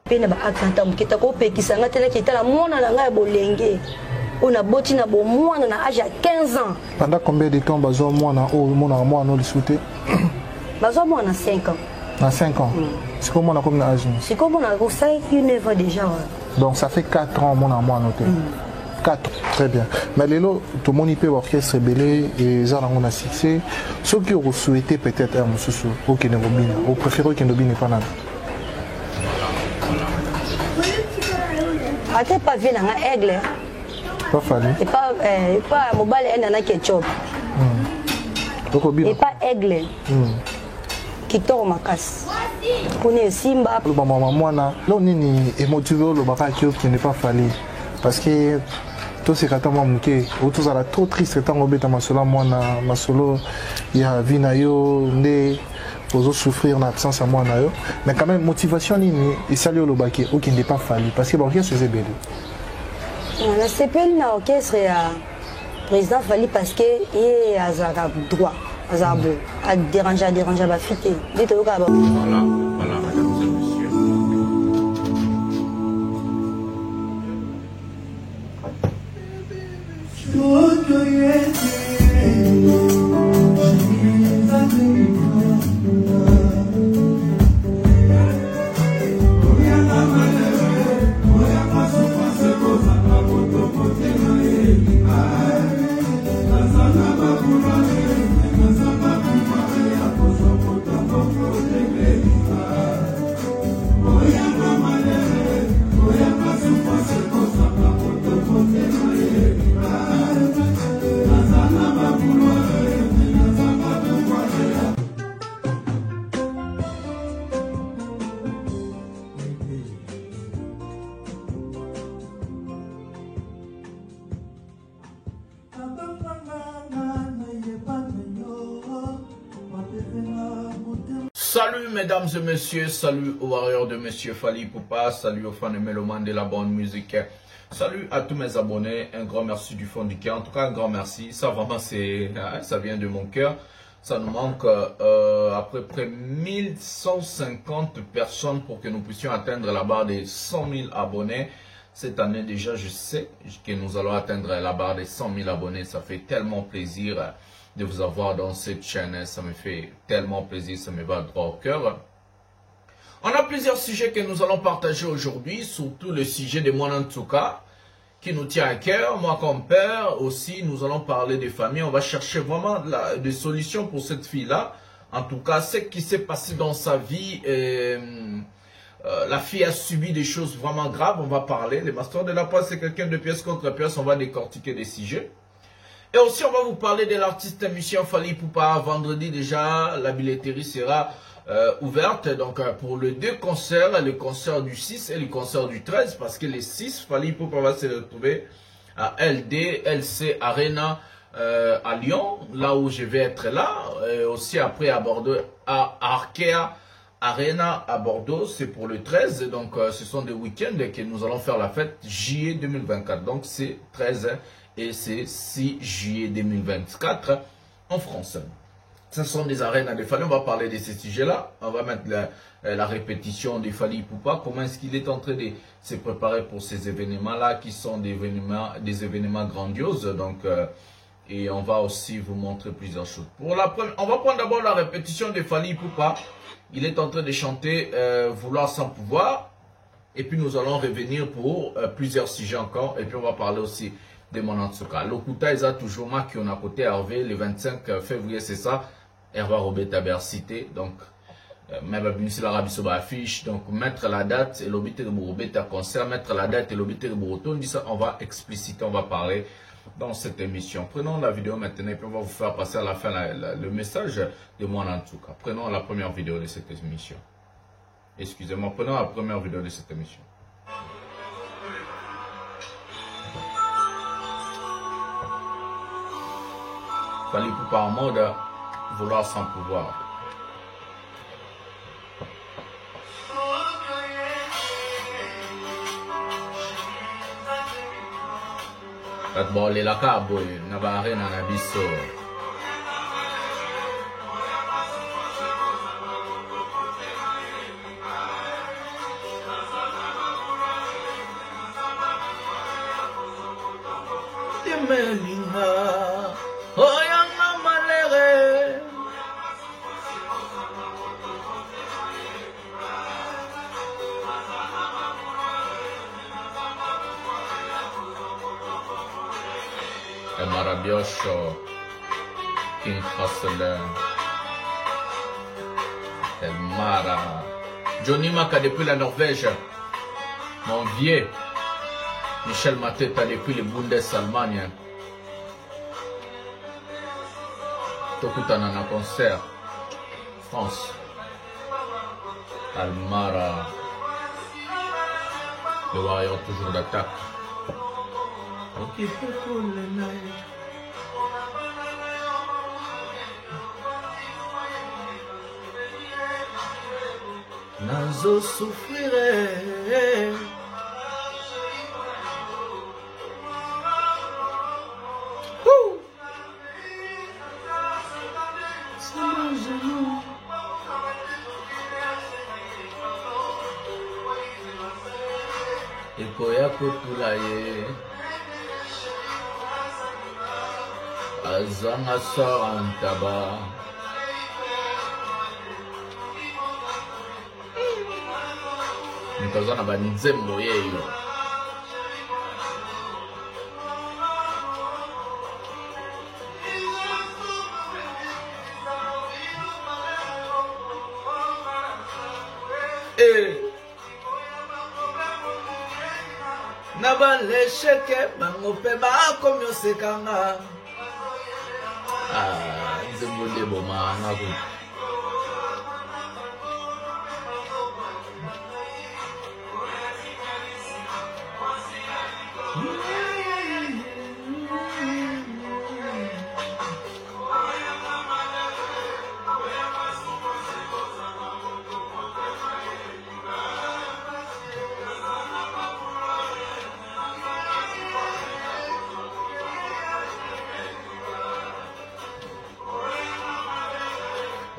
Pena ba akanta mukita ko pekisanga tena kitala mwana na ngai bolenge. On a boti na bo mwana na âge à 15 ans. Pendant combien de temps bazo mwana o mwana mwana le souté? Bazo mwana 5 ans. À 5 ans. C'est comment on a comme âge? C'est comme on a 9 ans déjà. Donc ça fait 4 ans mwana mwana noté. 4, très bien. Mais lelo tout le monde peut orchestre belé et ça on a succès. Ce que vous souhaitez peut-être un mususu au Kenobina, au préféré Kenobina pas nan. Ate pas vu na aigle. Pas fallu. Et pas mobile et na ketchup. Et pas aigle. Qui tombe ma casse. Connais Simba. Le maman mwana, là nini émotivé le baka qui n'est pas fallu parce que tout ce quand moi muké autour ça la trop triste tant obeta masolo mwana masolo ya vina yo ne pour souffrir en absence à moi nayo mais quand même motivation nini et salut le baki ou qui n'est pas fallu parce que l'orchestre c'est belé. On a CPL na orchestre ya président Fali parce que il a zaka droit azabo a déranger ba fité dit au voilà mesdames et messieurs. Salut mesdames et messieurs, salut aux warriors de Monsieur Fali Ipupa, salut aux fans et mélomanes de la bonne musique, salut à tous mes abonnés, un grand merci du fond du cœur, en tout cas un grand merci, ça vraiment ça vient de mon cœur, ça nous manque à peu près 1150 personnes pour que nous puissions atteindre la barre des 100 000 abonnés. Cette année déjà je sais que nous allons atteindre la barre des 100 000 abonnés, ça fait tellement plaisir de vous avoir dans cette chaîne, ça me fait tellement plaisir, ça me va droit au cœur. On a plusieurs sujets que nous allons partager aujourd'hui, surtout le sujet de Mwanantsuka, qui nous tient à cœur. Moi comme père aussi, nous allons parler des familles, on va chercher vraiment des solutions pour cette fille-là. En tout cas, ce qui s'est passé dans sa vie, la fille a subi des choses vraiment graves, on va parler. Le Master de la Paix, c'est quelqu'un de pièce contre pièce, on va décortiquer des sujets. Et aussi, on va vous parler de l'artiste Monsieur Fali Ipupa. Vendredi déjà, la billetterie sera ouverte. Donc, pour les deux concerts, le concert du 6 et le concert du 13. Parce que les 6, Fali Ipupa va se retrouver à LC Arena à Lyon. Là où je vais être là. Et aussi après à Bordeaux, à Arkea Arena à Bordeaux. C'est pour le 13. Donc, ce sont des week-ends que nous allons faire la fête juillet 2024. Donc, c'est 13 et c'est 6 juillet 2024 en France. Ce sont des arènes de Fali. On va parler de ces sujets-là. On va mettre la répétition de Fali Ipupa. Comment est-ce qu'il est en train de se préparer pour ces événements-là qui sont des événements grandioses. Donc, et on va aussi vous montrer plusieurs choses. Pour la première, on va prendre d'abord la répétition de Fali Ipupa. Il est en train de chanter Vouloir sans pouvoir. Et puis nous allons revenir pour plusieurs sujets encore. Et puis on va parler aussi de Mwanantsuka. Lokuta ils a toujours marqué on a côté Hervé le 25 février, c'est ça. Hervé Robeta Bercité. Donc, même si l'Arabie Saoudite affiche, donc mettre la date et l'obité de Robeta concert, mettre la date et l'obité de Boroton, dit ça, on va expliciter, on va parler dans cette émission. Prenons la vidéo maintenant et puis on va vous faire passer à la fin le message de Mwanantsuka. Prenons la première vidéo de cette émission. Excusez-moi, prenons la première vidéo de cette émission. Fali Ipupa en mode vouloir sans pouvoir. Katbole la kabo na barena na biso. Melinga, oyanga malere. Marabiocho, King Hustler, El Mara, Johnny Maka depuis la Norvège, mon vieux, Michel Mateta depuis le Bundes-Allemagne, Tokutana na concert, France, Almara, le Warrior toujours d'attaque. Ok, pour le night. Nazo souffrirait. C'est mon genou. Et koya kotulaye. Azanga sorantaba. Nikazana banzembo yeyo. Nabale sheke bangope ba komyo sekanga. Nzembo ndebo manga ku.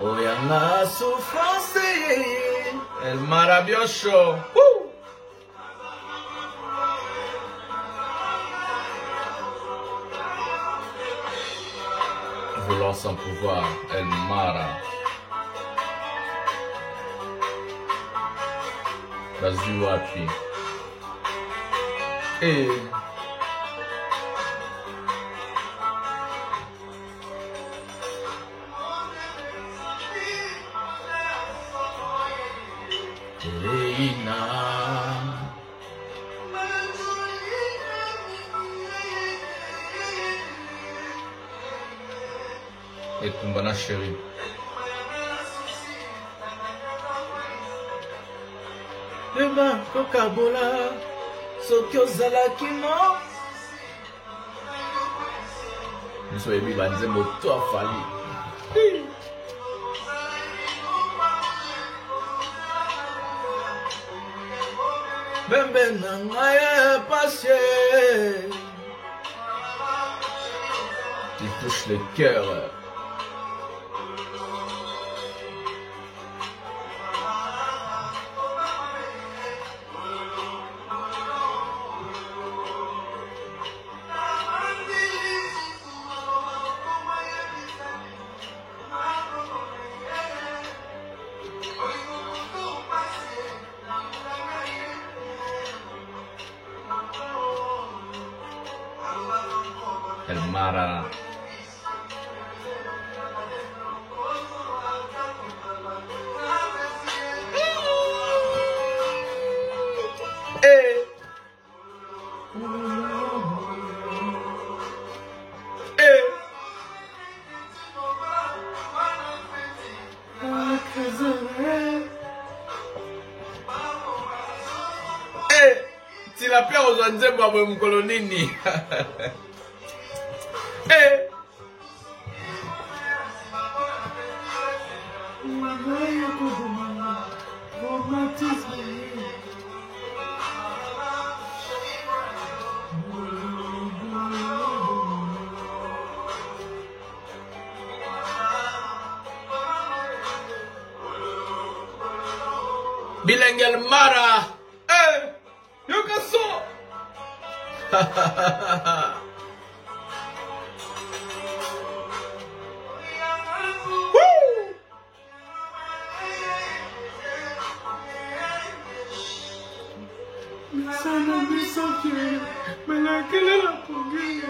Oyanga souffrance, El Marabiocho. Vouloir sans pouvoir, El Mara. Vas-y, wapi. Et et Tumbana chérie. Demain, Coca-Cola, Sokyo Zalakino. Nous sommes bien banzembo toi Fali. Bembe nangaye passé. Il touche le cœur. El Mara. La pierre aux Anzembo à mon colonini. Bilengel Mara. Sana misoki, melekele la pogi.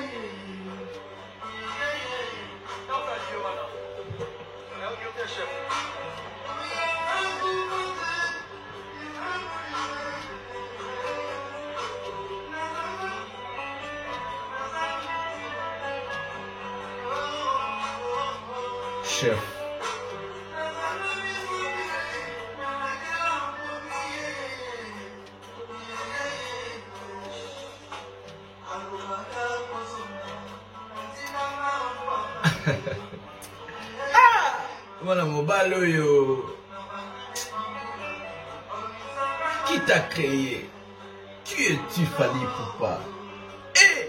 Chef. Voilà mon baloyo. Qui t'a créé? Qui es-tu, Fally Ipupa? Eh!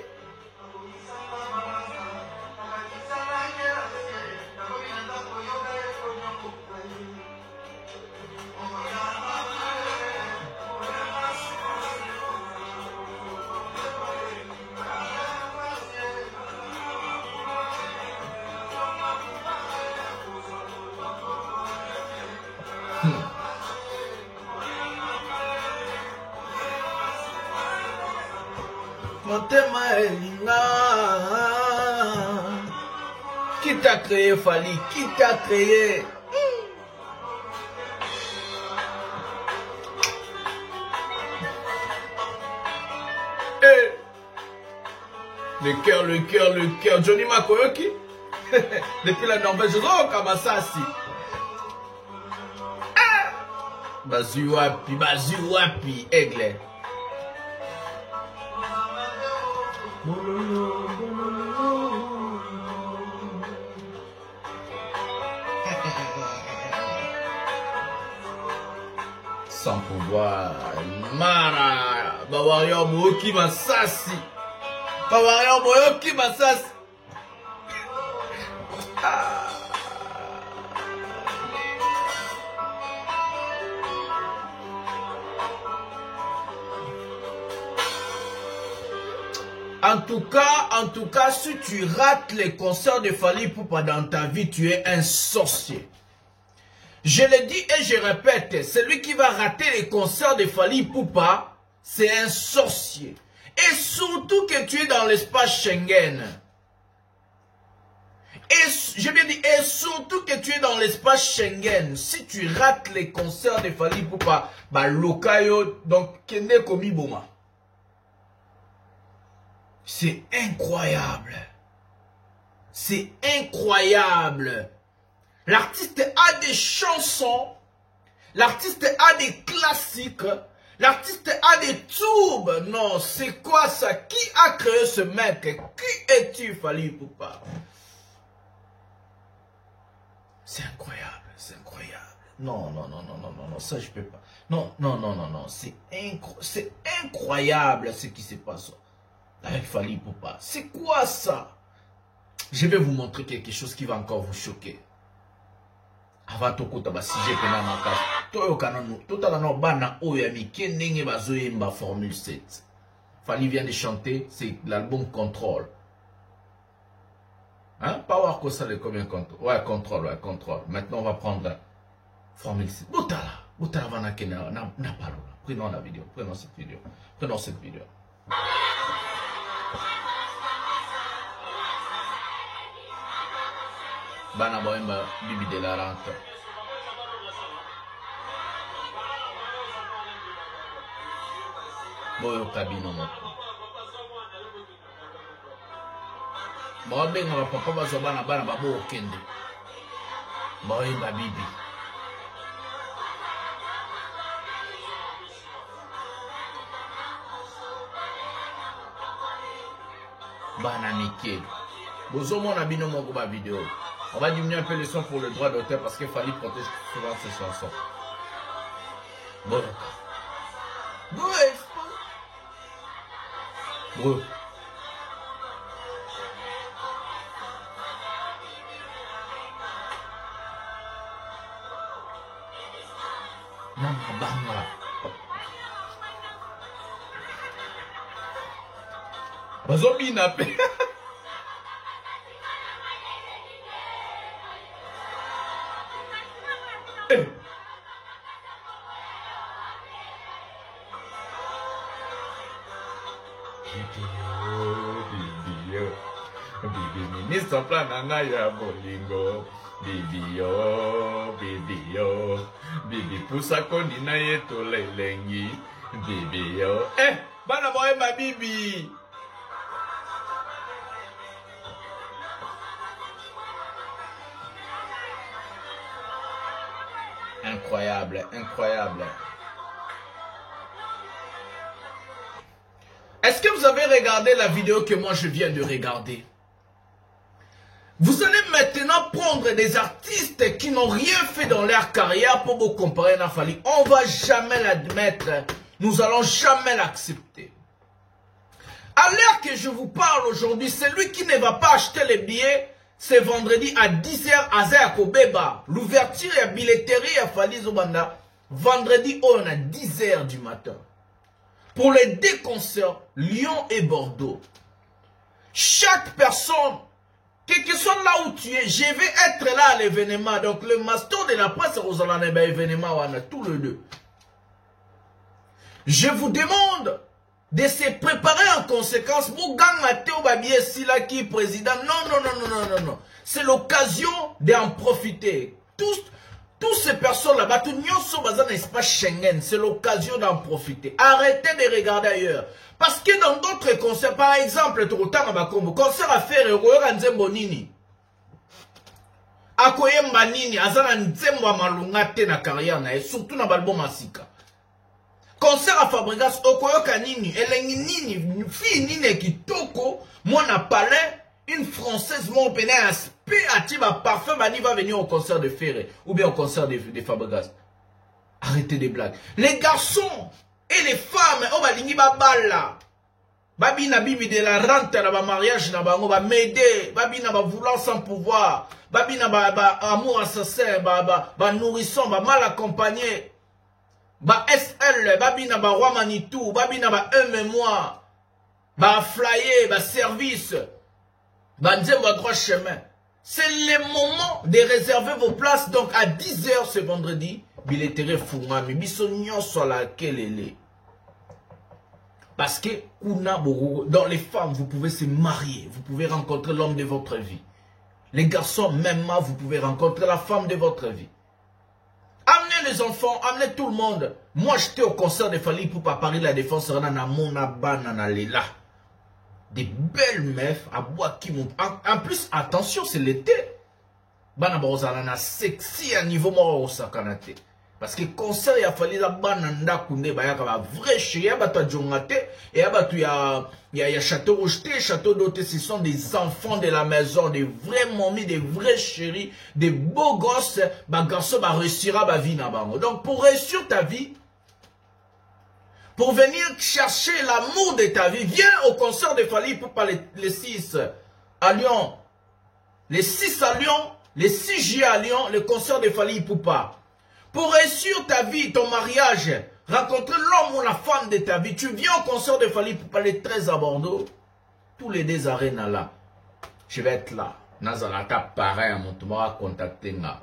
Motema Elinga. Qui t'a créé, Fally? Qui t'a créé? Eh. Le cœur, le cœur, le cœur. Johnny Makoyoki. Depuis la Norvège, oh, Kamasasi. Ah. Bazu wapi, aigle. Sans pouvoir, Mara, Bawario Moyoki Masasi. Bawario Moyoki Masasi. En tout cas, si tu rates les concerts de Fally Ipupa dans ta vie, tu es un sorcier. Je le dis et je répète, celui qui va rater les concerts de Fally Ipupa, c'est un sorcier. Et surtout que tu es dans l'espace Schengen. Et je bien dit, et surtout que tu es dans l'espace Schengen. Si tu rates les concerts de Fally Ipupa, bah lokayo, donc kende komi boma. C'est incroyable. C'est incroyable. L'artiste a des chansons. L'artiste a des classiques. L'artiste a des tubes. Non, c'est quoi ça? Qui a créé ce mec? Qui es-tu, Fally Ipupa? C'est incroyable. C'est incroyable. Non, non, non, non, non, non, non, ça je peux pas. Non, non, non, non, non. C'est incroyable ce qui se passe avec Fally Ipupa. C'est quoi ça? Je vais vous montrer quelque chose qui va encore vous choquer. Avant tout kota ba sujet pena makasi. Toyo kanano, totala no bana oyo ya mike ndenge bazoyemba Formule 7. Fally vient de chanter, c'est l'album Control. Hein? Power Kosa le combien Control? Ouais, Control, ouais, Control. Maintenant on va prendre Formule 7. Botala vana kena na palo. Prenons la vidéo, prenons cette vidéo. Prenons cette vidéo. Bana boemba Bibi de la Rente. Boyo kabino moko. Bobenga ba papa bazo bana babo okende. Boemba Bibi. Bana Mike. Bozo mona bino moko ba vidéo. On va diminuer un peu le son pour le droit d'auteur parce que Fally protège souvent ses chansons. Bon. Bro. Nana banga. Bazomi na pe. Bibi ministre plan nanga ya bolingo. Bibi yo, bibi pusa kondi na yeto lelengi. Bibi yo, bana boye ma bibi. Incroyable, incroyable. Est-ce que vous avez regardé la vidéo que moi je viens de regarder? Vous allez maintenant prendre des artistes qui n'ont rien fait dans leur carrière pour vous comparer à Fally. On ne va jamais l'admettre. Nous allons jamais l'accepter. À l'heure que je vous parle aujourd'hui, celui qui ne va pas acheter les billets, c'est vendredi à 10h à Zayakobeba. L'ouverture et la billetterie à Fally Zobanda, vendredi on a 10h du matin. Pour les deux concerts, Lyon et Bordeaux. Chaque personne, quel que soit là où tu es, je vais être là à l'événement. Donc le master de la presse, vous allez à l'événement, on a tous les deux. Je vous demande de se préparer en conséquence pour gagner au babier si là qui est président. Non. C'est l'occasion d'en profiter. Tous ces personnes là-bas, tout le monde sont dans un espace Schengen. C'est l'occasion d'en profiter. Arrêtez de regarder ailleurs. Parce que dans d'autres concerts, par exemple, concert à faire Nzembo Nini. Akoyemba Nini, Azana Nzembo Malunga te na carrière na surtout na balbo masika. Concert à Fabregas, Okoyoka Nini, Elengi Nini, fille Nini Kitoko, moi na palais, une française mon péné aspect à Tiba parfum, Bani va venir au concert de Ferré, ou bien au concert de Fabregas. Arrêtez des blagues. Les garçons et les femmes, on va lingi babala. Babi na bibi de la rente na ba mariage na bango ba m'aider, babi na ba vouloir sans pouvoir, babi na ba amour assassin, ba nourrisson, ba mal accompagné. Ba SL, babi na ba roi Manitou, babi na ba un mémoire, ba flyer, ba service, ba nzembo à droit chemin. C'est le moment de réserver vos places. Donc à 10h ce vendredi, billetterie Fungami, bisognon sur laquelle elle est. Parce que dans les femmes, vous pouvez se marier, vous pouvez rencontrer l'homme de votre vie. Les garçons, même vous pouvez rencontrer la femme de votre vie. Amenez les enfants, amenez tout le monde. Moi, j'étais au concert de Fally Ipupa Paris, la défense, des belles meufs à bois qui montent. En plus, attention, c'est l'été. Banabozalana sexy à niveau mort au sakanate. Parce que concert, il a fallu la bananda koundé, bah, il y a vrai chez Yabata Djongate, et Yabatu, il y a Château Rocheté, Château d'Hôtel, ce sont des enfants de la maison, des vrais mamies, des vrais chéris, des beaux gosses, bah, garçon, bah, réussira, bah, vie, nabango. Donc, pour réussir ta vie, pour venir chercher l'amour de ta vie, viens au concert de Fally Ipupa les 6 à Lyon. Les 6 à Lyon, les 6 juillet à Lyon, le concert de Fally Ipupa. Pour réussir ta vie, ton mariage, rencontrer l'homme ou la femme de ta vie, tu viens au concert de Fally Ipupa les 13 à Bordeaux, tous les deux arènes là. Je vais être là. Nazalata pareil à mon tour contacter nga.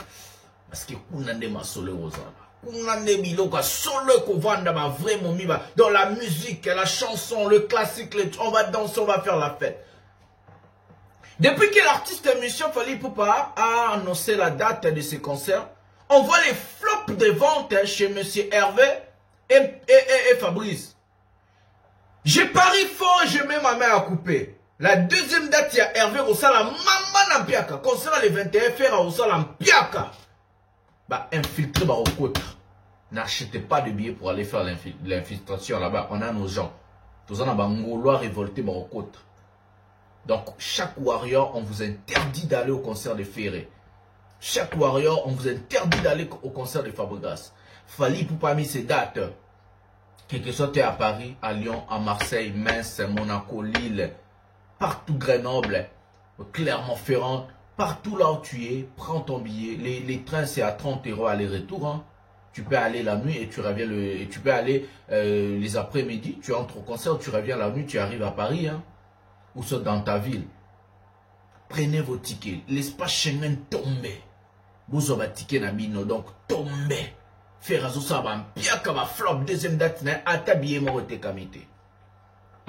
Parce que kunande ma sole ozala. Kunande biloka sole ko vanda ba vraiment mi ba dans la musique, la chanson, le classique, on va danser, on va faire la fête. Depuis que l'artiste Monsieur Fally Ipupa a annoncé la date de ce concert, on voit les flops de vente chez M. Hervé et Fabrice. J'ai pari fort et je mets ma main à couper. La deuxième date, il y a Hervé Rosala, Maman Nampiaka. Concernant les 21 fers à Rosala Mpiaka. Bah, infiltré par au côté. N'achetez pas de billets pour aller faire l'infiltration là-bas. On a nos gens. Tous en a Ngolois révolté par au côté. Donc, chaque warrior, on vous interdit d'aller au concert de Ferré. Chaque warrior, on vous interdit d'aller au concert de Fabregas. Fally Ipupa mis ces dates. Quel que soit à Paris, à Lyon, à Marseille, Metz, Monaco, Lille, partout Grenoble, Clermont-Ferrand, partout là où tu es, prends ton billet. Les trains, c'est à 30 € aller-retour. Hein. Tu peux aller la nuit et tu reviens et tu peux aller les après-midi. Tu entres au concert, tu reviens la nuit, tu arrives à Paris. Hein, ou soit dans ta ville. Prenez vos tickets. L'espace Schengen tombe. Vous avez ticket na bino, donc tombez. Faire ça va piaka va flop deuxième date na atabillé mo te kamité.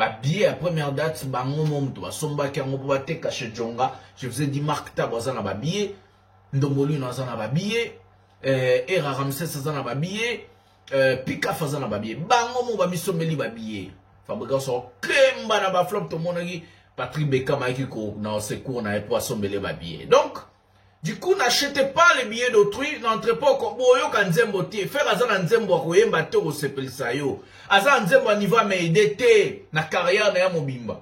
billet à première date, bango momto, basomba ki ango po te caché Djonga. Je vous ai dit Mark Tab azana ba billet, Ndomboli na azana ba billet, Era Ramses azana ba billet, Pika azana ba billet. Bango mo ba misombeli ba billet. Fabrica so kemba na ba flop to monagi Patrick Beckham qui ko na secours na po asombeli ba billet. Donc du coup, n'achetez pas les billets d'autrui, n'entrez pas au Boyo quand Nzembo tie. Faire Azan Nzembo à Koyemba te au Sepel Sayo. Azan Nzembo à niveau m'aider na carrière na Mobimba.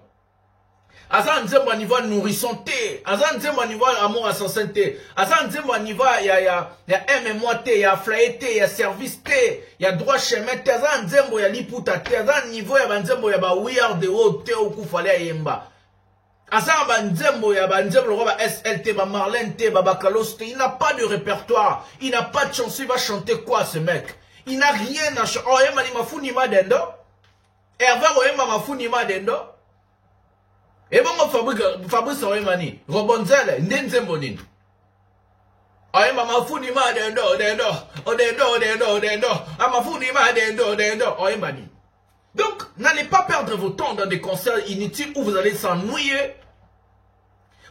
Azan Nzembo à niveau nourrisson te. Azan Nzembo à niveau amour assassin te. Azan Nzembo à niveau ya MMO te, ya flyer te, ya service te, ya droit chemin te. Azan Nzembo ya liputa te. Azan niveau ya Nzembo ya ba weird de haut te ou kufale ya Yemba. Azan Banzembo ya Banzembo le roi SLT, ba Marlène T, ba Bakalos T, il n'a pas de répertoire, il n'a pas de chanson, il va chanter quoi ce mec? Il n'a rien à chanter. Oh, Yema ni mafuni ma dendo. Hervé Oyema mafuni ma dendo. Et bon, Fabrice Oyema ni. Robonzel, Ndenzembo ni. Oyema mafuni ma dendo, dendo. Ah, mafuni ma dendo. Oyema ni. Donc, n'allez pas perdre votre temps dans des concerts inutiles où vous allez s'ennuyer.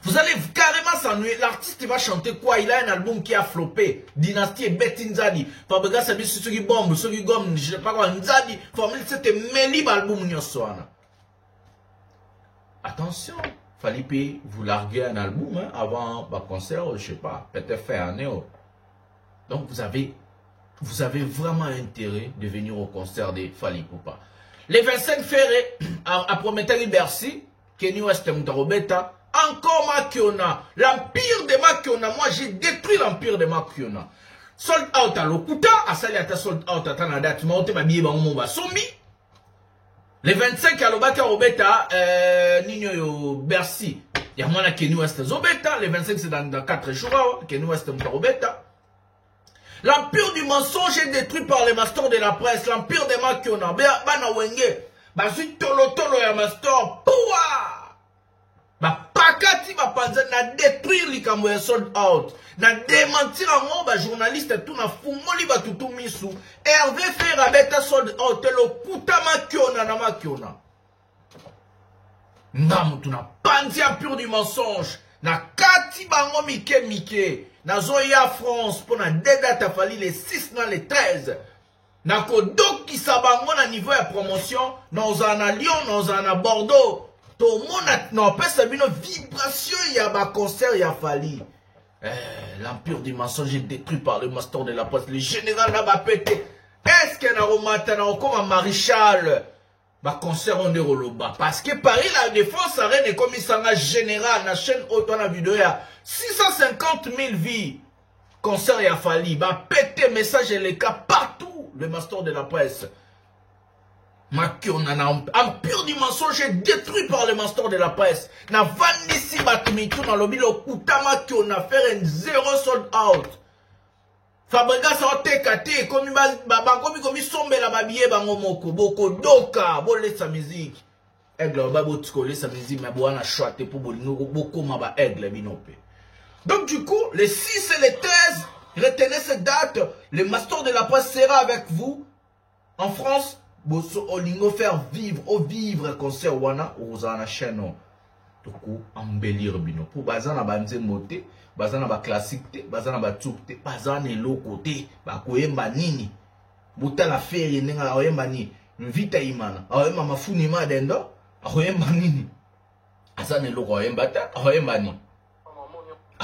Vous allez carrément s'ennuyer. L'artiste va chanter quoi? Il a un album qui a floppé. Dynastie et Betty Nzadi. Fabrica Sabi Susugi Bombe, Susugi Gomme, je sais pas quoi, Nzadi. Formule, c'était Melib album Nyoswana. Attention, Falipe, vous larguez un album hein, avant le concert, je sais pas, peut-être faire un néo. Donc, vous avez vraiment intérêt de venir au concert de Fali Poupa. Les 25 février, à Prométhée Bercy, Kenny West Moutarobeta, encore Makiona, l'empire de Makiona. Moi, j'ai détruit l'empire de Makiona. Sold out à Lokuta, à Saliata sold out à Tanada, tu m'as ôté ma billet, ma sombi. Les 25 à Lobaka Robeta, Nino yo Bercy, il y a moins Kenny West Zobeta. Les 25 c'est dans 4 jours, Kenny West Moutarobeta. L'empire du mensonge est détruit par les masters de la presse. L'empire des Makiona. Bana wenge. Basu tolo ya master. Pouah. Pakati panza na détruire likambo ya sold out. Na démentir en ba journaliste tout na fumoli ba tutu misu. Hervé Ferra beta sold out. Telo kuta Makiona na Makiona. Ndamu tu na panzi empire du mensonge. Na kati bango mike. Na Zoya France pour na deux dates a fallu les 6 dans les 13. Na kodok qui sabango na niveau de promotion. Nous en a Lyon, nous en a Bordeaux. Tout le monde n'a pas sabino vibration. Il y a un concert, il y a fallu. L'empire du mensonge est détruit par le master de la presse. Le général n'a pas pété. Est-ce qu'il y a un comme un maréchal? Bah concert on est roloba. Parce que Paris la défense arène est comme un général. La chaîne haute on a vidéo ya 650 000 vies. Concert ya fallu. Bah pété message et les cas partout. Le master de la presse. Makiona na empire du mensonge est détruit par le master de la presse. Na vanisi batumitu na lobi lo kuta Makiona faire un zéro sold out. Fabrica sa tekate komi komi sombe la babiye bango moko boko doka bolé sa musique aigle ba botiko sa musique mais boana choité pour bolingo boko maba aigle binope. Donc du coup les 6 et les 13 retenez cette date, le master de la presse sera avec vous en France boso olingo faire vivre concert wana ozana chaîne toko embellir bino pour bazana banze moté bazana ba classique te bazana ba tsouk te bazana eloko te ba koyemba nini butala feri nenga oyemba ni vita imana oyemba mafuni ma dendo oyemba nini azana eloko oyemba ta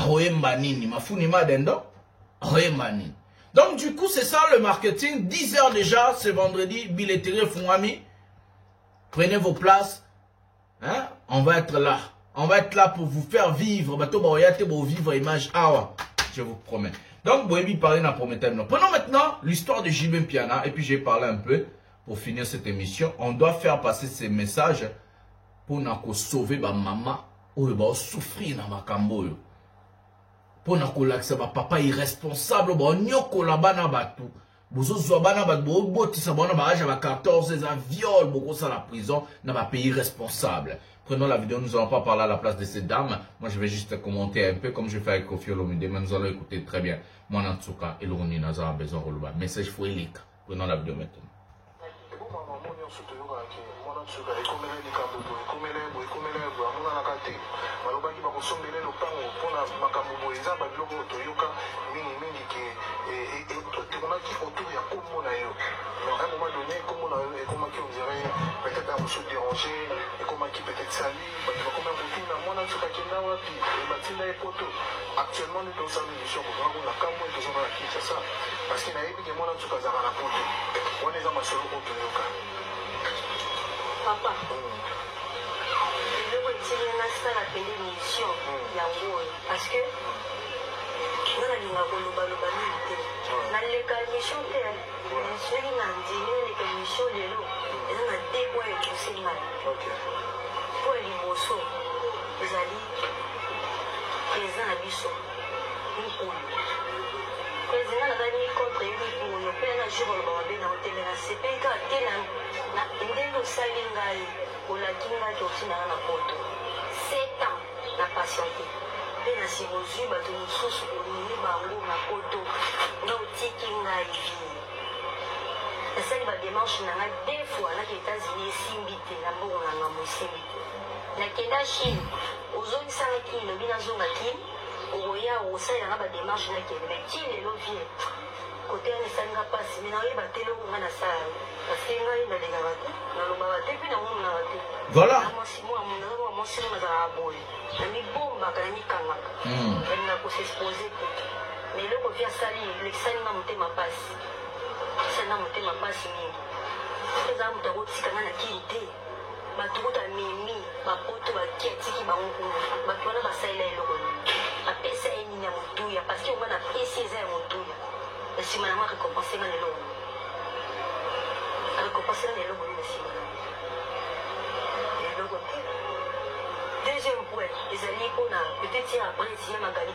oyemba nini mafuni ma dendo oyemba nini. Donc du coup c'est ça le marketing. 10 heures déjà ce vendredi, billetterie Fungami, prenez vos places hein? On va être là. On va être là pour vous faire vivre. Vivre image. Je vous promets. Donc, Boébi parlait dans Prométhée. Prenons maintenant l'histoire de Gilbert Piana. Et puis, j'ai parlé un peu pour finir cette émission. On doit faire passer ces messages pour nous sauver ma maman. Ou souffrir dans ma cambo. Pour nous laisser ma papa irresponsable. Nyoko la bana batu. Bozo zobana bat boti sabona barrage à 14 ans viol beaucoup ça la prison n'a pas payé responsable. Prenons la vidéo, nous n'allons pas parler à la place de ces dames. Moi je vais juste commenter un peu comme je fais avec Kofi Olomide, mais nous allons écouter très bien. Moi Natsuka et Loroni Nazar besoin de message fouélique. Prenons la vidéo maintenant. mosusu toyokaki mwana tsuka ekomela likambo boye ekomela boye amonanaka te balobaki bakosombele lopango mpona makambo boye eza babiloko oyo toyoka mingimingi ke tokonaki autour ya kombo na yo donc à un moment donné kombo na yo ekomaki on dirait peut-être un mosusu dérangé ekomaki peut-être sali bato bakoma kotuna mwana tsuka kenda wapi batinda ye poto actuellement nde tosala émission kotonga na kambo tozonga na kinshasa parce que nayebi ke mwana tsuka azalaka na poto wana eza masolo oyo toyoka papa eloko etili nasala pele émission yango oyo parce que nga nalinga kolobaloba mingi te naleka émission te soki na ndimi naleka émission lelo eza na de po ekose ngai po ya liboso ezali président na biso mikolo président nazali contre mikolo mpe na jour oloba mabe na otelela sepeli kaka te na ndenge osali ngai olaki ngai totinanga na poto 7 ans na patiente mpe na sirozwi bato mosusu omemi bango na poto nga otiki ngai vie nasali bademarche na ngai 2 fois naki états-unis esimbi te na mbongo na ngambo esimbi te nakenda chine ozongisanga kini lobi nazonga kini okoya okosalelanga bademarche nakende me ti lelo vie kote wana esalinga mpasi me naoyeba te eloko ngai nasala parce ngai nalingaka te nalobaka te mpe namonaka te voilà mwasimo nazalaka boye namibombaka namikangaka elinga kosexpose te me eloko vi asali esalinga motema mpasi esalinga motema mpasi mingi ezala moto akotikanga na kini te bato kuta mimi bapoto baki atiki bango kuna bato wana basalela eloko nini apesa ye nini ya motuya parce que onga na pesi eza ya motuya na nsima nango arekompense nga na eloko nini arekompense nga na eloko nini na nsima eloko te deuxième point ezali mpona peut-être ya après ya magali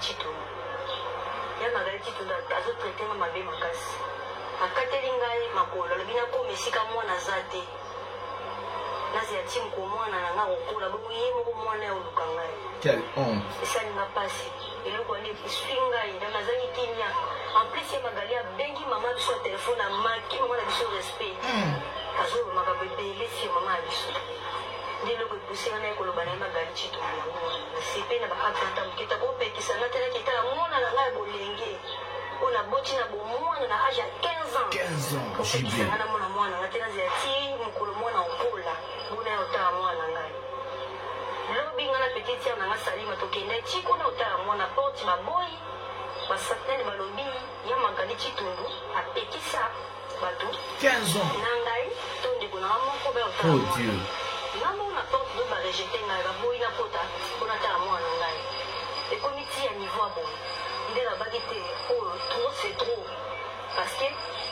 chitunda azotraite nga mabe makasi akateli ngai makolo alobi nakoma esika mwana aza te nazela ti moko mwana na nga kokola bongo ye moko mwana ya oluka ngai esalinga mpasi eloko wana eswi ngai nda nazangi kimia en plus ye magali abengi mama biso ya telefone amaki mama na biso respect azoloba makambo ebele si ye mama ya biso nde eloko epusenga naye koloba na ye magali chitongo nasepe na baactanta moketa kopekisanga te naketala mwana na ngai bolenge oyo naboti na bomwana na age ya 15 ans opekisanga na mwana mwana nga te nazela ti mokolo mwana okola bona ya otala mwana ngai lobi nga na petite yana nga salima tokende ti kuna otala mwana porte baboyi basatane balobi ya magali chitundu apekisa bato 15 ans na ngai to ndeko nanga moko ba otala mwana nga moko na porte do barejete ngai baboyi na pota mpona tala mwana ngai ekomi ti ya niveau ya boye nde nabaki te oyo trop c'est trop parce que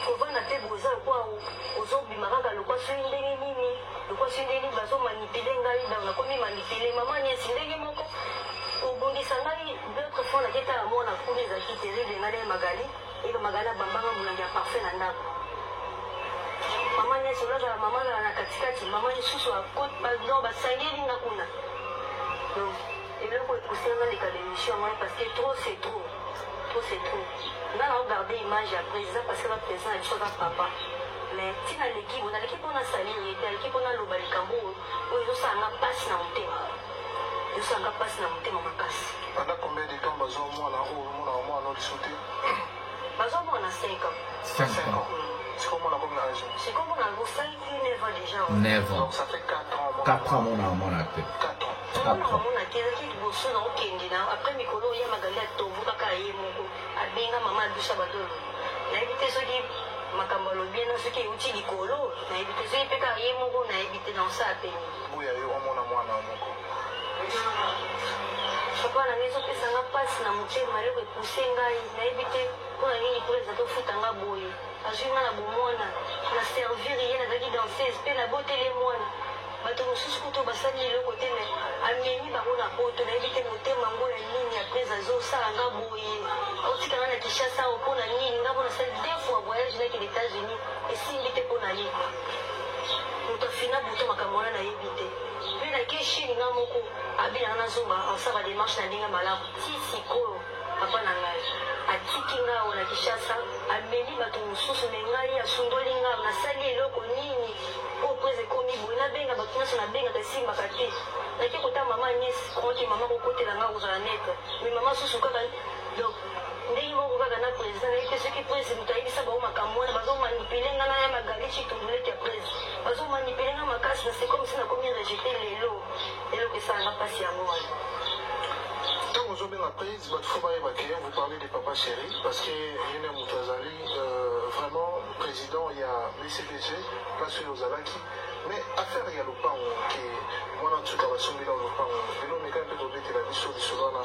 kovanda te boza lokwa ozobima kaka lokwa soki ndenge nini lokwa soki ndenge nini bazomanipule ngai nakomi manipule mama niesi ndenge moko obundisa ngai d'autre fois naketala mwana kuna ezalaki terrible ngai naye magali ebe magali abambanga molangi ya parfait na ndako mama niesi olazala mama azala na katikati mama lisusu pardon basangeli nga kuna donc eloko ekusenga leka l'émission yango parce que trop c'est trop c'est trop nga na ogarde image ya président parce que baprésident na biso aza papa mais ntina leki bo naleki mpona sali yete aleki mpona loba likambo oyo ezosalanga mpasi na motema makasi pendant combien de temps bazomona oyo mona liso te bazomona 5 ans sikomona komi na age sikomona 5 ans déjà 9 ans donc ça fait 4 ans mona te 4 ans mona te ezalaki liboso na okende na après mikolo oya magali atovu kaka ye moko abenga mama adusa badolo nayebi te soki makambo alobi na soki euti likolo nayebi te soki mpe kaka ye moko nayebi te na osala peni boya yo omona mwana moko papa na ngai ezopesanga mpasi na motema eloko epuse ngai nayebi te mpona nini presa tofutanga boye azwi nga na bomwana na servir ye nazalaki danseuse mpe nabotele mwana bato mosusu kuto basali eloko te me amemi bango na poto nayebi te motema ngo ya nini apres azosala nga boye aotikanga na kishasa awo mpona nini nga mpona sali 2 fois voyage naki na états-unis esimbi te mpona ye moto afina buto makambo wana nayebi te mpe nake chine nga moko abinanga nazonga asala bademarche na ndenge malamu ti sikoyo papa na ngai atiki nga awo na kishasa amemi bato mosusu me ngai asundoli nga nasali eloko nini po prese esimbaka te naki kota mama Agnès konte mama kokotela nga kozala nete mais mama susu kaka donc ndenge moko kaka na président nayebi te soki président moto ayebisa bango makambo wana bazomanipule nga na ya magali citundulete ya président bazomanipule nga makasi na c'est comme si nakomi rejete lelo eloko esalanga mpasi yango wana. Tant aujourd'hui la prise, vous parlez des papas chéris parce que Yéné Moutazali, vraiment président, il y a BCDG, place aux Alaki, mais affaire il y a le pan qui moi en tout cas va soumettre le pan, mais non mais quand même peut être la mission de Solana,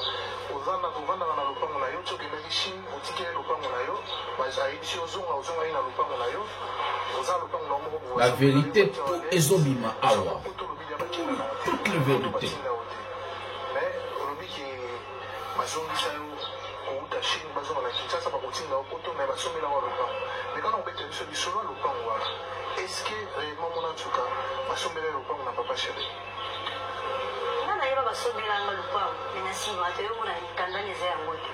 aux Anna pour vendre dans le pan on a eu, tu peux mettre Chine, au ticket le pan on a eu, mais à ici aux Zonga il a le pan on a eu, aux Anna le pan on a eu. La vérité tout est obima awa, toute la vérité. bazongisa yo kouta Chine bazonga na Kinshasa bakotinda yo poto mais basomela wa lopango mais quand on bete biso lisolo ya lopango wana est-ce que réellement mona ntuka basomela ya lopango na papa chéri nga nayeba basombelanga lopango me na nsima toyomona mikandani eza yango te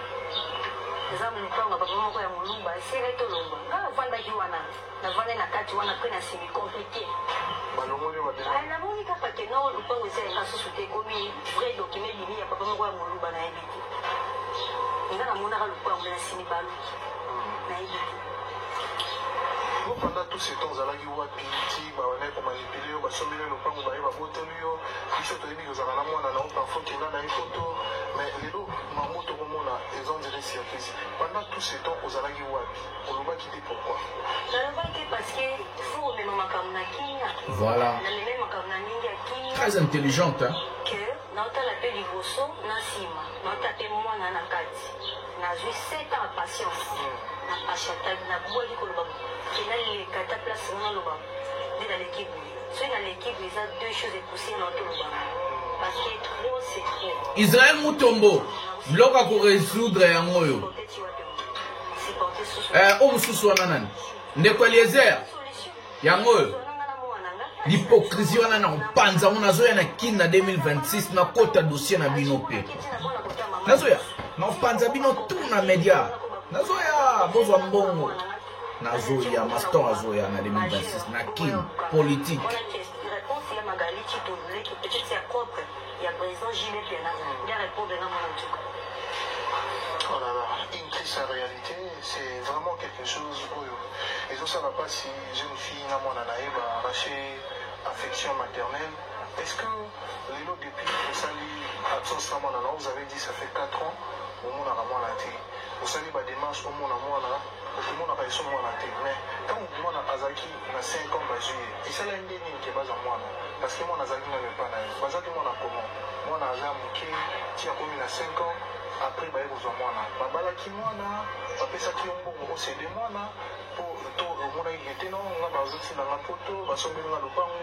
eza lopango ya papa moko ya molumba esika tolongwa nga navandaki wana navande na kati wana mpe na semi compliqué namoni kaka ke no lopango eza yanga susu te ekomi vrai document bimi ya papa moko ya molumba nayebi te nga namonaka lopango na simi baluki nayebi te. Pendant tous ces temps, vous avez dit que vous avez manipulé, vous avez mis le pan, vous avez voté, vous avez dit que vous avez mis parfois qu'il y a une photo, mais les deux, ils ont dit surprise. Pendant tous ces temps, vous avez dit vous avez quitté pourquoi? Parce que faut même voilà. Très intelligente. Hein? Que dans la paix du Bosso, Nassima, dans la paix moi, Nanakati, n'a eu 7 ans de patience. Na pachata na bois du kolobam qui n'a les 4 places dans le bas dans l'équipe soit dans l'équipe les a deux choses poussées dans le bas parce que trop c'est trop Israël Mutombo bloka ko résoudre yango yo o mususu wana nani ndeko Eliezer yango yo l'hypocrisie wana na panza mona zoya na kin na 2026 na kota dossier na bino pe nazoya na panza bino tout na media nazoya bozwa mbongo nazoya maston azoya na 2026 na kin politique oh là là, une triste réalité, c'est vraiment quelque chose et ça va pas si jeune fille n'a mon anaï va arracher affection maternelle. Est-ce que les lots depuis le sali absence à mon anaï, vous avez dit ça fait 4 ans au monde à mon anaï. Vous savez, la démarche au monde à mon anaï, tout le monde a pas eu son mon anaï. Mais quand on demande à Azaki, il a 5 ans, et c'est là une ligne qui est basée à moi. Parce que mon Azaki n'avait pas naïf. Azaki, mon a comment? Mon Azaki, qui a commis à 5 ans. Après baye kozwa mwana babalaki mwana bapesaki yo mbongo osede mwana po to omona ibete no nga bazotinda nga poto basombeli nga lopango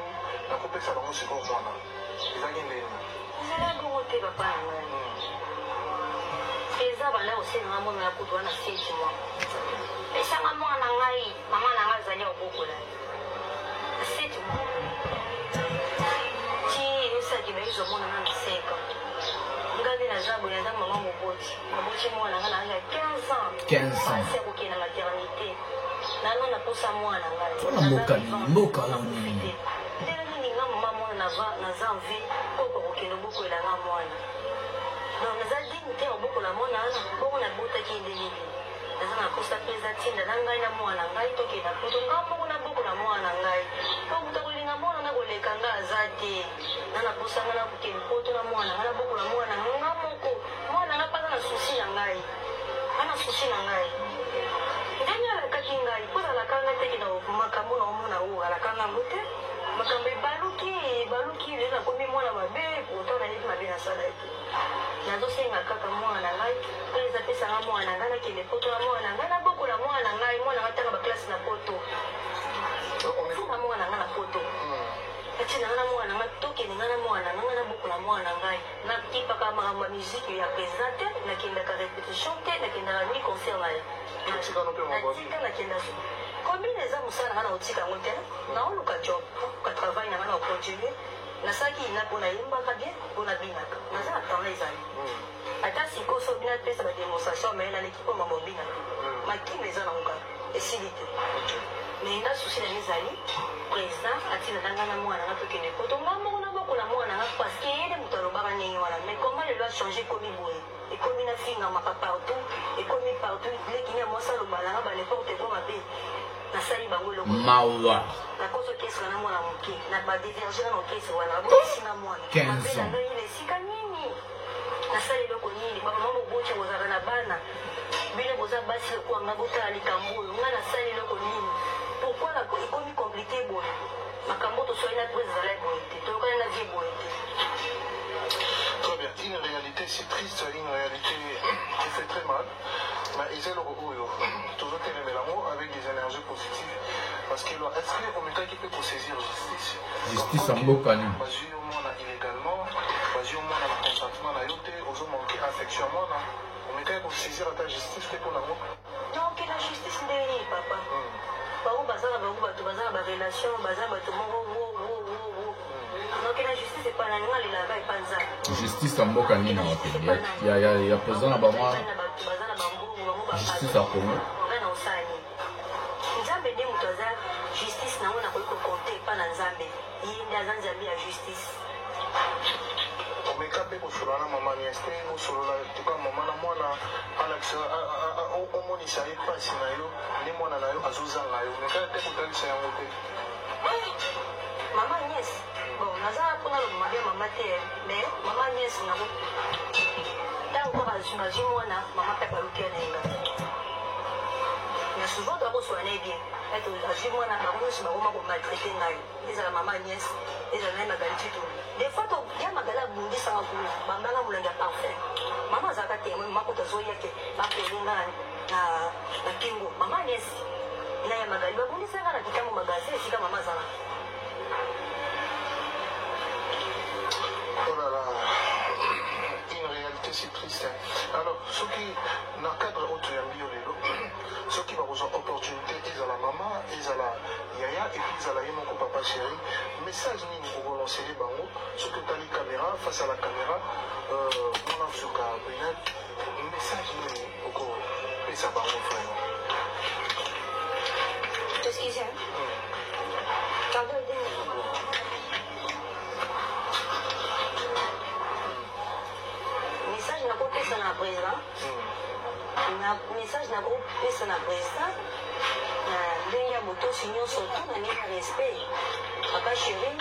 nakopesa bango sikoyo mwana ezaki ndeni ezalaki bongo te papa na ngai eza banda kosenanga mwana ya kutu wana 7 mois pesanga mwana ngai mama na ngai azali kobokola 7 mois ti esaki bayizwa mwana nanga 5 ans ngai na jambo ya mama moboti mwana nga na 15 ans c'est OK na maternité nano na posa mwana ngai mboka oni ndenge nini nga mama mwana na zanvi koko kokende bokola nga mwana donc naza digne te obokola mwana ana bongo na botaki ndenge naza na posa pesa tinda na ngai na mwana ngai tokenda poto nga moko na bokola mwana ngai po butakolinga mwana na koleka nga aza te na posa nga na kokende poto na mwana nga na bokola mwana nga moko mwana nga mpaka na susi na ngai ana susi na ngai ndenge alakaki ngai mpo zalaka nga teke na makambo na omona oyo alakanga ngo te makambo ebaluki lelo nakomi mwana mabe pourtant nayebi mabe nasala ete nazosenga kaka mwana ngai mpo eza pesanga mwana ngai nakende poto na mwana ngai nabokola mwana ngai mwana ngai ntanga baklase na poto na mwana ngai na poto atina nga na mwana ngai tokende ngai na mwana ngai nabokola mwana ngai nakipaka makambo ya musike ya président te nakendaka répétition te nakendaka ni concert na ye natika nakenda combine eza mosala ngai na kotika yango te naoluka job ka travail na ngai na kocontinue nasalaki ina mpo nayembaka bien mpo nabinaka naza na temps ezali ata sikoyo so bina pesa bademonstration maye naleki mpo mamobinaka makima eza nango kaka esili te mais nga susi na ezali président atina na nanga mwana na tokende poto ngambo na boko la mwana na parce que yele muto alobaka ndenge wana mais comment le loi changer komi boye ekomi na finga maka partout ekomi partout leki ya mwasa lobala nga ba n'importe quoi mabe nasali bango loko mawa na koso keska na mwana moke na ba diverger na kesi wana bokisi na mwana 15 ans na ile sika nini nasali loko nini ba mama boche bozaka na bana bile boza basi ko nga bota likambo nga nasali loko nini pourquoi la ekomi compliqué boye makambo to soit na prise de la boyete to ko na vie boyete. Très bien, une réalité si triste, une réalité qui fait très mal. Mais ils ont toujours aimé l'amour avec des énergies positives. Parce que est-ce qu'on est qui peut saisir justice? Justice en bocani. Basé au monde illégalement, basé au monde à la consentement, à yoté, aux hommes manqués affection, on est pour saisir la justice pour l'amour. Non, que la justice n'est pas, papa. Bao bazala bao bato bazala ba relation bazala bato wo. Donc la justice c'est pas la loi les là-bas et pas ça. Justice en bocani na wapi. Il y a président na bama. Justice à Congo. On osani. Nzambe de mutoza justice na ona ko compter pas na Nzambe. Yinda Nzambe ya justice. Omekape kosolana mama nieste kosolola tuka mama na mwana Alex omonisa ye pasi na yo ni mwana na yo azozanga yo omekape kotalisa yango te mama nies bon naza mpona loboma bia mama te mais mama nies nango ntango kaka nazwi mwana mama mpe balukia na yenga mais souvent toakosola na bien ete azwi mwana bango nyonso bakoma komaltraite ngai ezala mama nies ezala naye magali tito des fois ya magali abundisanga kuna bambanga molangi ya parfum mama azalaka témoin mama kota azoyake bapelenga na kingo mama nies na ya magali babundisanga na kitambo magasin esika mama azalaka. Oh là là, une réalité si triste. Alors, ceux qui, dans le cadre autre ceux qui vont avoir opportunité, ils ont la maman, ils ont la yaya, et puis ils ont la mon papa chéri. Message ni pour relancer les bangos, ceux qui ont la caméra, face à la caméra, on a ce cas, message ni pour que ça bango vraiment. Qu'est-ce qu'ils aiment? Pardon, message na kopesa na président na message na kopesa na président na ndenge ya botosi nyonso tu na ndenge ya respect papa chéri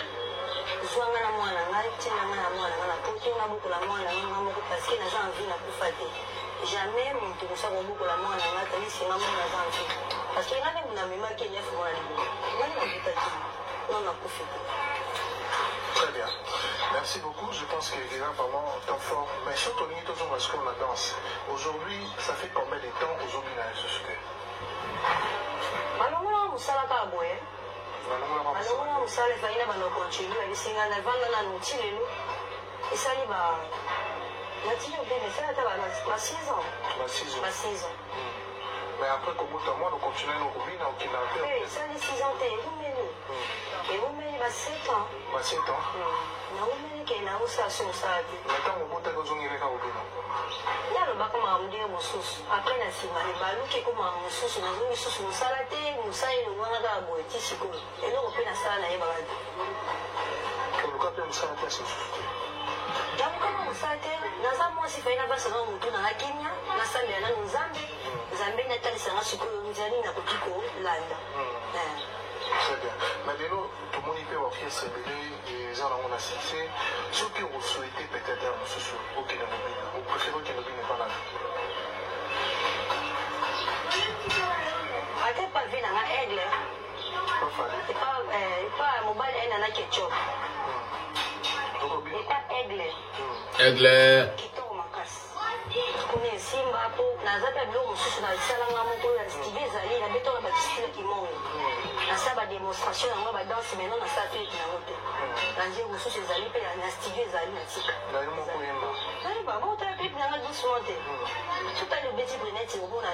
zwanga na mwana ngai ntina nga na mwana nga na poto na bukola mwana nga moko parce que naza envie na kufa te jamais moto kosaka kobukola mwana nga tanisinga moko naza envie parce que nga nde na memaki nef mwana liboka nga nde nakutaki non nakufi te. Très bien. Merci beaucoup. Je pense qu'il y a vraiment un temps fort. Mais surtout, parce qu'on a danse. Aujourd'hui, ça fait combien de temps aujourd'hui dans la société? Malongola musala ka boye. Malongola musala faina bano continue ali singa na vanga na nutile no. Isali ba natile bien ça ta ba 6 ans. Ba 6 ans. Ba 6 ans. Mais après comment toi moi on continue nos ruines au kidnappé. Oui, ça les 6 ans t'es rumenu. Et rumenu ba 7 ans. Ba 7 ans. Na rumenu ke na usa so sa ti. Mais quand on monte dans une reka au bino. Ya lo ba koma mde mususu. Après na sima le balu ke koma mususu na zo mususu musala te musai no wana ga bo ti siko. Et no pe na sala na e ba. Ko ka pe musala te siko. Donc comme on s'attend, nous avons aussi fait une avance dans le tour dans la Kenya, nous sommes allés en Zambie, Zambie n'a pas laissé un sucre, nous allons à Kotiko, l'Inde. Très bien. Mais de nous, tout le monde peut offrir ses bébés, les gens ont assisté. Ceux qui ont souhaité peut-être un monsieur au Kénobi, vous préférez que Kénobi n'est pas là. À tes pas vu dans la aigle, et pas mobile et dans la ketchup. Et pas aigle. Aigle. Qui tombe en casse. Kone simba po na zata bilo mususu na salanga moko ya style zali na beto na style ki mongo. Na sa ba démonstration na ba danse maintenant na sa tete na moto. Na nje mususu zali pe na style zali na tika. Na yo moko yemba. Zali ba mo ta pe na doucement te. Tout à le petit brunette au bon na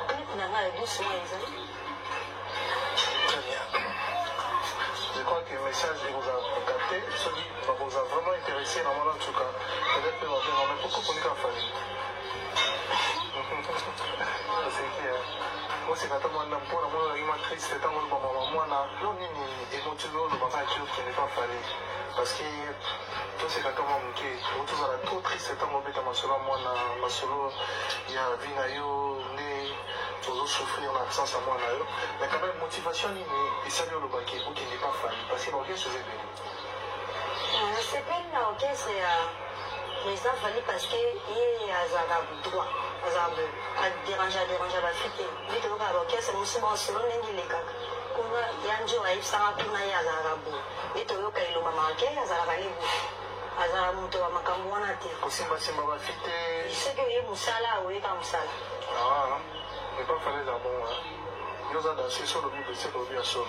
clip na doucement ezali. Très bien. Je crois que le message vous a capté, celui qui vous a vraiment intéressé, normalement en tout cas, peut-être que vous avez mais pourquoi on est en famille? C'est clair. Moi, c'est quand on a pour moi, il m'a triste, c'est un peu pour moi, non, ni émotivé, le bagage qui n'est pas fallu. Parce que tout c'est quand on a manqué, tout ça trop triste, c'est un peu pour moi, ma solo, il y a Vinayo, né, toujours souffrir en absence à moi, mais quand même, motivation, il s'est le baquet, ou qui n'est pas fallu. Parce que l'orchestre, c'est bien. C'est pas l'orchestre, président Fali parce que il a droit à déranger la fille. Il faut que l'orchestre aussi bon selon les cas. Comme Yanjo a eu ça pour naï à Zarabo. Il faut que il manqué à Zarabali. À Zaramuto à Makamouanati. Aussi ma fille. Il sait que il Moussala ou il comme ça. Ah, il pas fallu d'abord. Nous avons dansé sur le but de ce lobby à solo.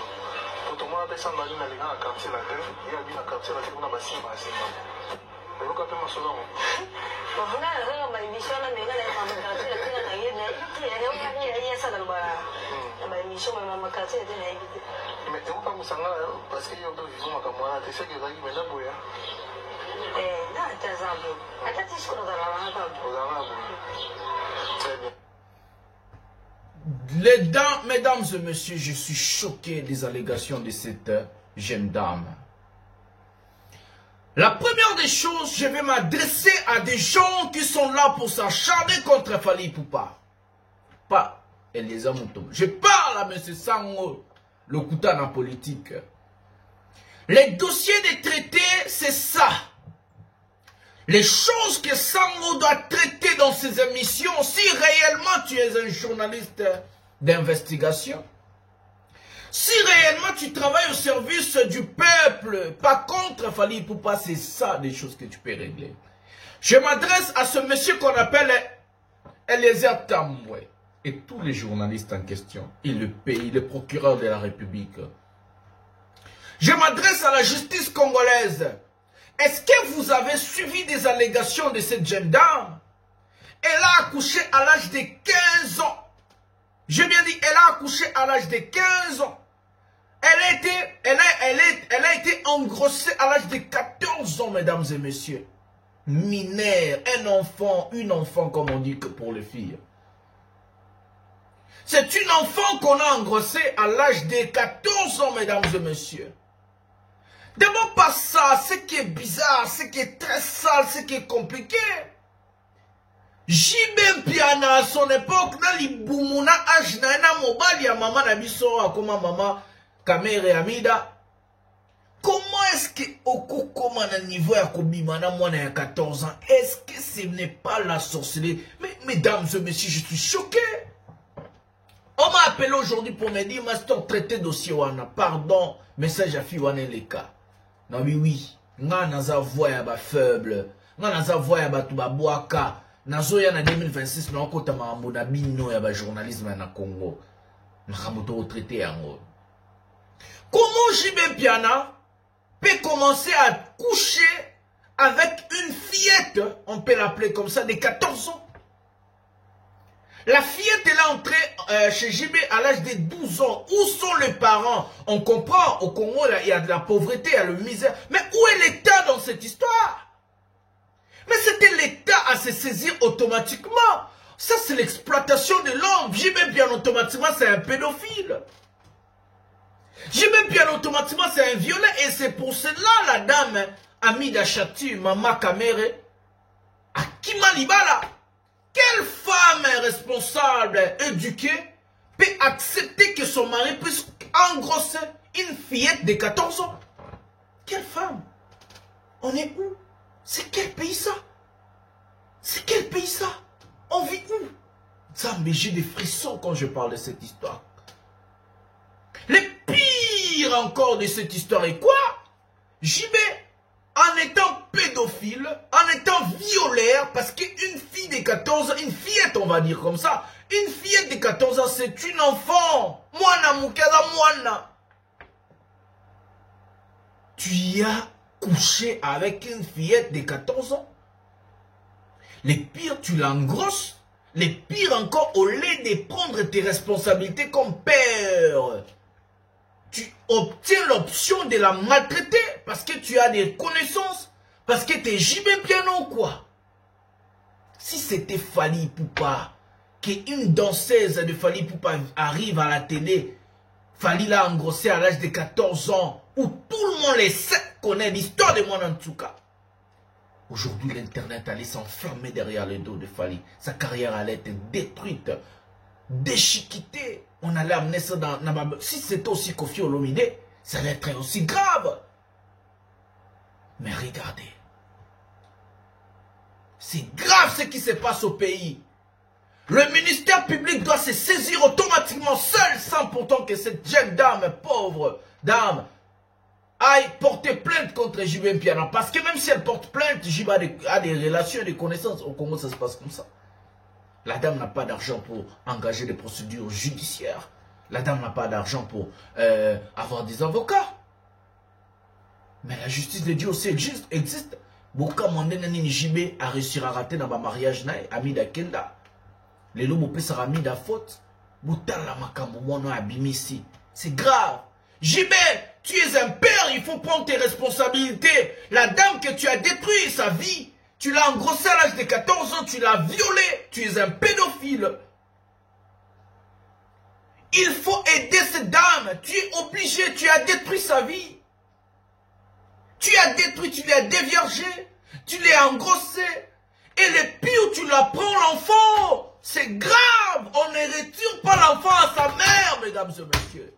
Pour moi, personne n'a dit d'aller dans la quartier la terre. Il y a bien la quartier la terre pour la bassine. On va faire ma solo. On a ma émission là, mais là, on va faire la terre à y aller. Il y a ça dans le bar. Ma émission, ma quartier est là. Mais tu vois, parce qu'il y a d'autres visions comme moi, tu sais que là, il y a un bouillard. Non, tu as un peu. Attends, tu sais qu'on va avoir un peu. Très bien. Mesdames et messieurs, je suis choqué des allégations de cette jeune dame. La première des choses, je vais m'adresser à des gens qui sont là pour s'acharner contre Fally Ipupa. Pas Eliezer Moutombo. Je parle à M. Sango, le Koutana politique. Les dossiers des traités, c'est ça. Les choses que Sango doit traiter dans ses émissions, si réellement tu es un journaliste d'investigation, si réellement tu travailles au service du peuple, pas contre Fally Ipupa, c'est ça des choses que tu peux régler. Je m'adresse à ce monsieur qu'on appelle Eliezer Tambwe et tous les journalistes en question, et le pays, le procureur de la République. Je m'adresse à la justice congolaise. Est-ce que vous avez suivi des allégations de cette jeune dame? Elle a accouché à l'âge de 15 ans. J'ai bien dit, elle a accouché à l'âge de 15 ans. Elle a été engrossée à l'âge de 14 ans, mesdames et messieurs. Mineure, une enfant comme on dit que pour les filles. C'est une enfant qu'on a engrossée à l'âge de 14 ans, mesdames et messieurs. D'abord pas ça, ce qui est bizarre, ce qui est très sale, ce qui est compliqué. JB Piana à son époque, dans les boumuna ajnaina mobile ya maman nabiso akoma maman Kamere Amida. Comment est-ce que Oko comme un niveau à Kobimana moi à 14 ans? Est-ce que ce n'est pas la sorcellerie? Mais mesdames et messieurs, je suis choqué. On m'a appelé aujourd'hui pour me dire master traité dossier wana. Pardon, message à Fiwane les cas. Non mais oui, nga naza voix ya ba faible, nga naza voix ya ba tuba boaka, nazo ya na 2026 na okota mambo na bino ya ba journalisme na Congo. Nakamoto retraité yango. Comment JB Piana peut commencer à coucher avec une fillette, on peut l'appeler comme ça, de 14 ans? La fillette elle est entrée chez JB à l'âge de 12 ans. Où sont les parents? On comprend, au Congo, il y a de la pauvreté, il y a le misère. Mais où est l'État dans cette histoire? Mais c'était l'État à se saisir automatiquement. Ça, c'est l'exploitation de l'homme. JB bien automatiquement, c'est un pédophile. JB bien automatiquement, c'est un violet. Et c'est pour cela, la dame, Amida Chati, Maman Kamere, à Kimalibala. Quelle femme responsable, éduquée, peut accepter que son mari puisse engrosser une fillette de 14 ans? Quelle femme? On est où? C'est quel pays ça? C'est quel pays ça? On vit où? Ça me j'ai des frissons quand je parle de cette histoire. Le pire encore de cette histoire est quoi? JB, en étant pédophile, en étant violaire, parce qu'une fille de 14 ans, une fillette on va dire comme ça, une fillette de 14 ans c'est une enfant. Moana mukela moana. Tu y as couché avec une fillette de 14 ans. Les pires, tu l'engrosses. Les pires encore, au lieu de prendre tes responsabilités comme père, tu obtiens l'option de la maltraiter parce que tu as des connaissances, parce que tu es JB Piano ou quoi. Si c'était Fally Ipupa, qu'une danseuse de Fally Ipupa arrive à la télé. Fally l'a engrossé à l'âge de 14 ans, où tout le monde les sait, connaît l'histoire de moi en tout cas. Aujourd'hui, l'Internet allait s'enfermer derrière le dos de Fally. Sa carrière allait être détruite, déchiquetée. On allait amener ça dans... Si c'était aussi Koffi Olomide, ça allait être aussi grave. Mais regardez. C'est grave ce qui se passe au pays. Le ministère public doit se saisir automatiquement seul, sans pourtant que cette jeune dame, pauvre dame, aille porter plainte contre JB Mpiana. Parce que même si elle porte plainte, JB a des relations, des connaissances. Au Congo, ça se passe comme ça. La dame n'a pas d'argent pour engager des procédures judiciaires. La dame n'a pas d'argent pour avoir des avocats. Mais la justice de Dieu aussi existe. Boka Mondenani JB a réussi à rater dans ma mariage naï, Amida Kenda. Les lobes peut s'arramer mis la faute. Boutala makambo mono abimisi. C'est grave. JB, tu es un père, il faut prendre tes responsabilités. La dame que tu as détruit sa vie, tu l'as engrossée à l'âge de 14 ans, tu l'as violée, tu es un pédophile. Il faut aider cette dame. Tu es obligé, tu as détruit sa vie. Tu as détruit, tu l'as déviergé, tu l'as engrossé. Et le pire, tu la prends l'enfant. C'est grave. On ne retire pas l'enfant à sa mère, mesdames et messieurs.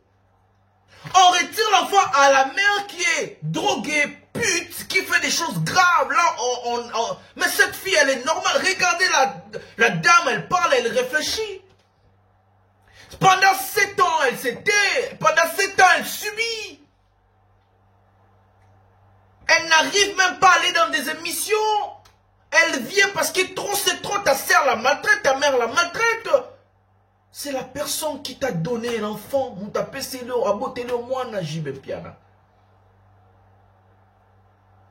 On retire l'enfant à la mère qui est droguée, pute, qui fait des choses graves. Là, mais cette fille, elle est normale. Regardez la dame, elle parle, elle réfléchit. Pendant 7 ans, pendant 7 ans, elle subit. Elle n'arrive même pas à aller dans des émissions. Elle vient parce que trop c'est trop, ta sœur la maltraite, ta mère la maltraite. C'est la personne qui t'a donné l'enfant. Vous tapez le abotez-le au moins dans JB Mpiana.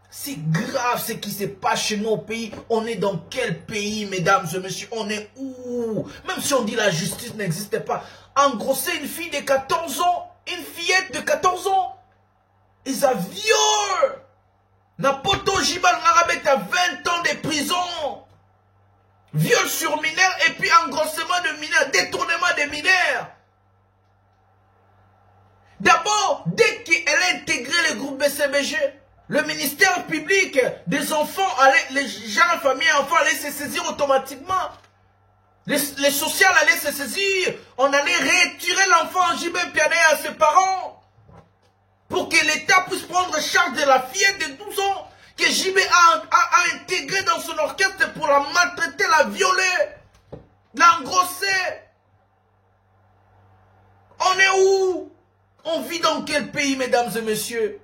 C'est grave ce qui se passe chez nous au pays. On est dans quel pays, mesdames et messieurs? On est où? Même si on dit la justice n'existe pas. Engrosser une fille de 14 ans, une fillette de 14 ans, ils a violé. Napoto Jibal Narabet a 20 ans de prison. Viol sur mineur et puis engrossement de mineurs, détournement des mineurs. D'abord, dès qu'elle a intégré le groupe BCBG, le ministère public des enfants, les gens, familles, enfants allaient se saisir automatiquement. Les sociales allaient se saisir. On allait retirer l'enfant JB Mpiana à ses parents. Pour que l'État puisse prendre charge de la fillette de 12 ans que JB a intégré dans son orchestre pour la maltraiter, la violer, l'engrosser. On est où? On vit dans quel pays, mesdames et messieurs?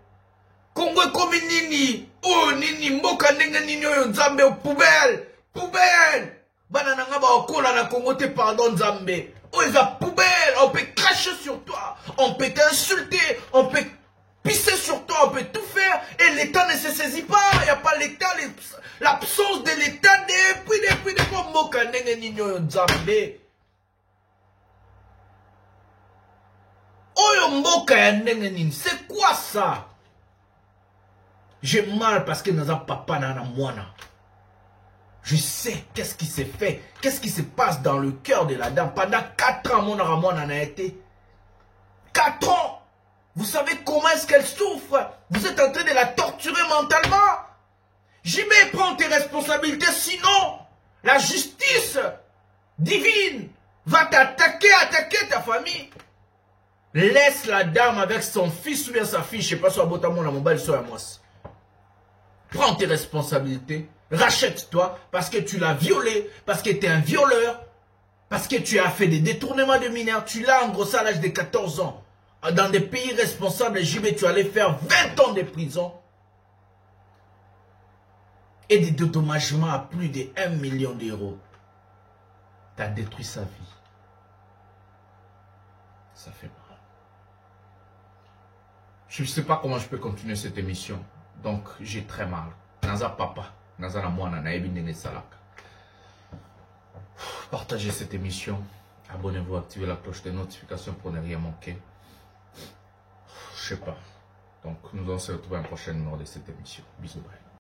Congo comme Nini. Oh, Nini, Moka Nenga Nini, Nzambe, poubelle. Poubelle. Banananga ba okola na Congo te pardon Nzambe. Oh, ils ont poubelle. On peut cracher sur toi. On peut t'insulter. On peut pisser sur toi, on peut tout faire et l'État ne se saisit pas. Il n'y a pas l'État, l'absence de l'État depuis Moka Nenga Nino Nzambe. Oyo Moka Nenga Nini, c'est quoi ça? J'ai mal parce que nous avons papa nana moana. Je sais qu'est-ce qui s'est fait, qu'est-ce qui se passe dans le cœur de la dame. Pendant 4 ans, mon Ramon en a été. 4 ans. Vous savez comment est-ce qu'elle souffre? Vous êtes en train de la torturer mentalement. JB, prends tes responsabilités, sinon la justice divine va t'attaquer, attaquer ta famille. Laisse la dame avec son fils ou bien sa fille, je ne sais pas si à mon mobile, soit à moi. Prends tes responsabilités, rachète-toi parce que tu l'as violée, parce que tu es un violeur, parce que tu as fait des détournements de mineurs, tu l'as engrossé à l'âge de 14 ans. Dans des pays responsables, JB, tu allais faire 20 ans de prison et des dédommagements à plus de 1 million d'euros. Tu as détruit sa vie. Ça fait mal. Je ne sais pas comment je peux continuer cette émission. Donc, j'ai très mal. Naza papa, naza na mwana, na ebi ndenge salaka. Partagez cette émission. Abonnez-vous, activez la cloche de notification pour ne rien manquer. Je sais pas. Donc, nous allons se retrouver à un prochain numéro de cette émission. Bisous, bye.